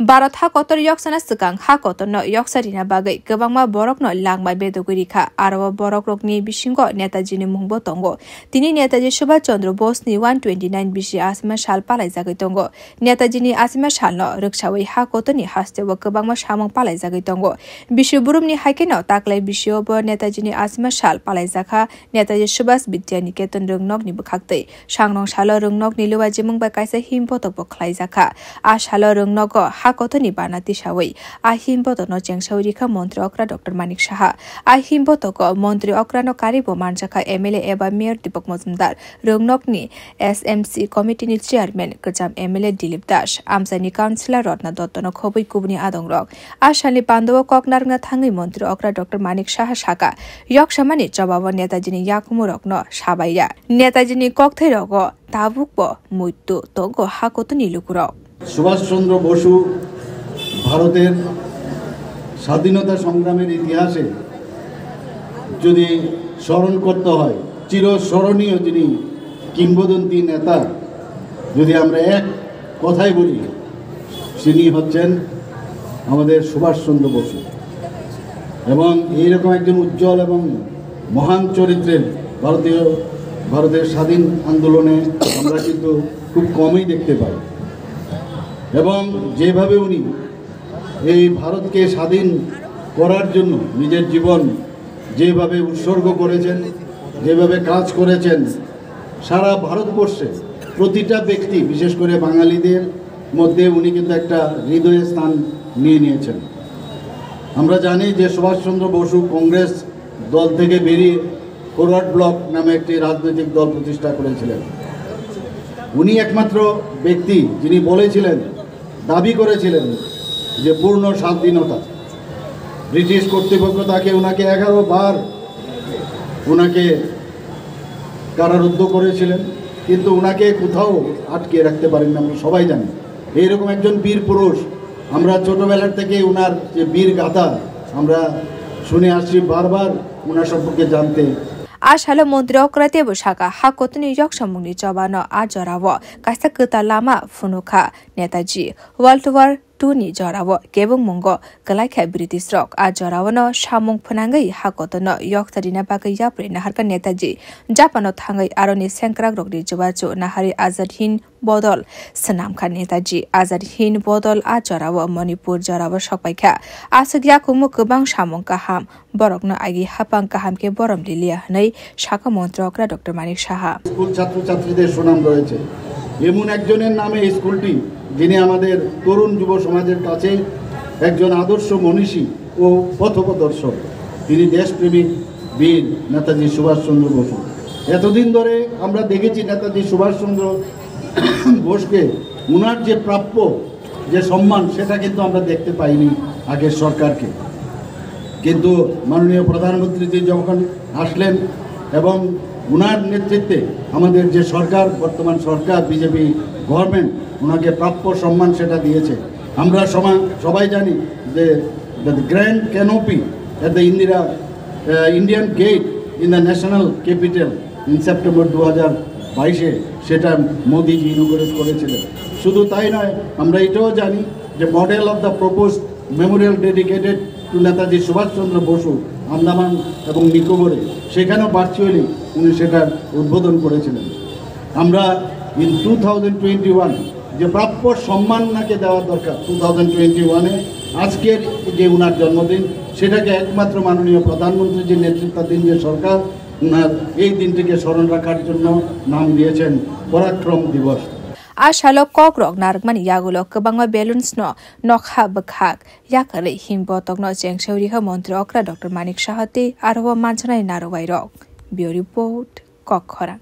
Barat ha kotor yoksana sekang ha kotor no yoksarina bagai kebangma borok no langbai bedoguri kha aro borok rokni bisingo Netaji ni mungbo tongo tini Netaji Subhash Chandra Bose ni 129 bisi asima sal palai jagai tongo Netaji ni asima sal no ruksawi ha kotor ni hastewo kebangma samang palai jagai tongo Bishuburum ni haike no taklai bisio bo Netaji ni asima sal palai jakha Netaji Subhash Vidyaniketan rungnok ni bukhaktai sangnong salo rungnok ni luwa jimung ba kaisa himpotok bo khlai jakha a salo rungnok ha kotor ni banati sawi a himpotok no chengsauri kha mantri okra Dr. Manik Saha a himpotok mantri okra no karibo manjakha MLA eba Mayor Deepak Majumdar rungnok ni SMC committee ni chairman kajam MLA Dilip Das amsani councillor Ratna Dotto no khobui kubni adongrok a sali pandawa koknarnga thangai mantri okra Dr. Manik Saha saka yaksamani jawab Netaji ni yakumurok no sabaiya Netaji ni kokthai rogo tabukbo muitu tongo ha kotor ni lukurok Subhash চন্দ্র বসু ভারতের স্বাধীনতা সংগ্রামের ইতিহাসে যদি স্মরণ করতে হয় চিরস্মরণীয় যিনি কিংবদন্তি নেতা যদি আমরা এক কথাই বলি তিনি হচ্ছেন আমাদের সুভাষ চন্দ্র বসু এবং এইরকম একজন উজ্জ্বল এবং মহান চরিত্রের ভারতের স্বাধীন আন্দোলনে আমরা কিন্তু খুব কমই দেখতে পাই এবং যেভাবে উনি এই ভারতকে স্বাধীন করার জন্য নিজের জীবন যেভাবে উৎসর্গ করেছেন যেভাবে কাজ করেছেন সারা ভারতবর্ষে প্রতিটা ব্যক্তি বিশেষ করে বাঙালিদের মধ্যে উনি কিন্তু একটা হৃদয়ে স্থান নিয়ে নিয়েছেন আমরা জানি যে সুভাষচন্দ্র বসু কংগ্রেস দল থেকে বেরিয়ে ফরওয়ার্ড ব্লক নামে একটি রাজনৈতিক দল প্রতিষ্ঠা করেছিলেন উনি একমাত্র ব্যক্তি যিনি বলেছিলেন দাবি করেছিলেন যে পূর্ণ স্বাধীনতা ব্রিটিশ কর্তৃপক্ষ তাকে ওনাকে 11 বার ওনাকে কারারুদ্ধ করেছিলেন কিন্তু ওনাকে কোথাও আটকে রাখতে পারেননি আমরা সবাই জানি এইরকম একজন বীর পুরুষ আমরা ছোটবেলার থেকে ওনার যে বীর গাথা আমরা শুনে আসছি বারবার ওনার সম্পর্কে জানতে Ashalo mantri okrate bushaka ha kotni yaksamungni jawano ajarawo kaisa kota lama funuka Netaji World War II ni jarawo kebung mungo kalaikha British rock ajarawono samung phanangai ha kotono yaktarina bagai yapre naharka Netaji Japano thangai aroni senkrak rokni jawacho nahari Azad Hind Bodol Sanamkha Netaji Azad Hind Bodol ajarawo Manipur jarawo sokpaikha asagya kumu kubang samung kaham borokno agi hapang kaham ke borom lilia hanai শাখা মন্ত্রকরা doctor Manik Saha school ছাত্রছাত্রীদের সুনাম রয়েছে এমন একজনের নামে স্কুলটি যিনি আমাদের তরুণ যুব সমাজের কাছে একজন আদর্শ মনীষী ও পথপ্রদর্শক তিনি দেশপ্রেমিক বীর নেতাজি সুভাষচন্দ্র বসু এতদিন ধরে আমরা দেখেছি নেতাজি সুভাষচন্দ্র বোসকে ওনার যে প্রাপ্য যে সম্মান সেটা কিন্তু আমরা দেখতে পাইনি আগের সরকারকে কিন্তু মাননীয় প্রধানমন্ত্রী যখন আসলেন এবং ওনার নেতৃত্বে আমাদের যে সরকার বর্তমান সরকার বিজেপি গভর্নমেন্ট ওনাকে প্রাপ্য সম্মান সেটা দিয়েছে আমরা সবাই জানি যে the grand canopy at the Indian get in the national capital in September 2022 সেটা মোদিজি ইনঅগরেট করেছিলেন শুধু তাই নয় আমরা এটাও জানি যে model of the proposed memorial dedicated to Netaji Subhas Chandra Bose Andaman এবং নিকোবরে সেখানেও ভার্চুয়ালি উনি সেটার উদ্বোধন করেছিলেন আমরা ইন 2021 যে প্রাপ্য সম্মান নাকে দেওয়া দরকার 2021-এ আজকের যে উনার জন্মদিন সেটাকে একমাত্র মাননীয় প্রধানমন্ত্রীর নেতৃত্বাধীন যে সরকার উনার এই দিনটিকে স্মরণ রাখার জন্য নাম দিয়েছেন পরাক্রম দিবস Ashalo kokrok narkman yagulo kabangma balloons no nokha bakhak yakale himbo tokno chengsauri ha mantri okra Dr. Manik Saha te arwa manchana narwairok Bureau Report Kokhara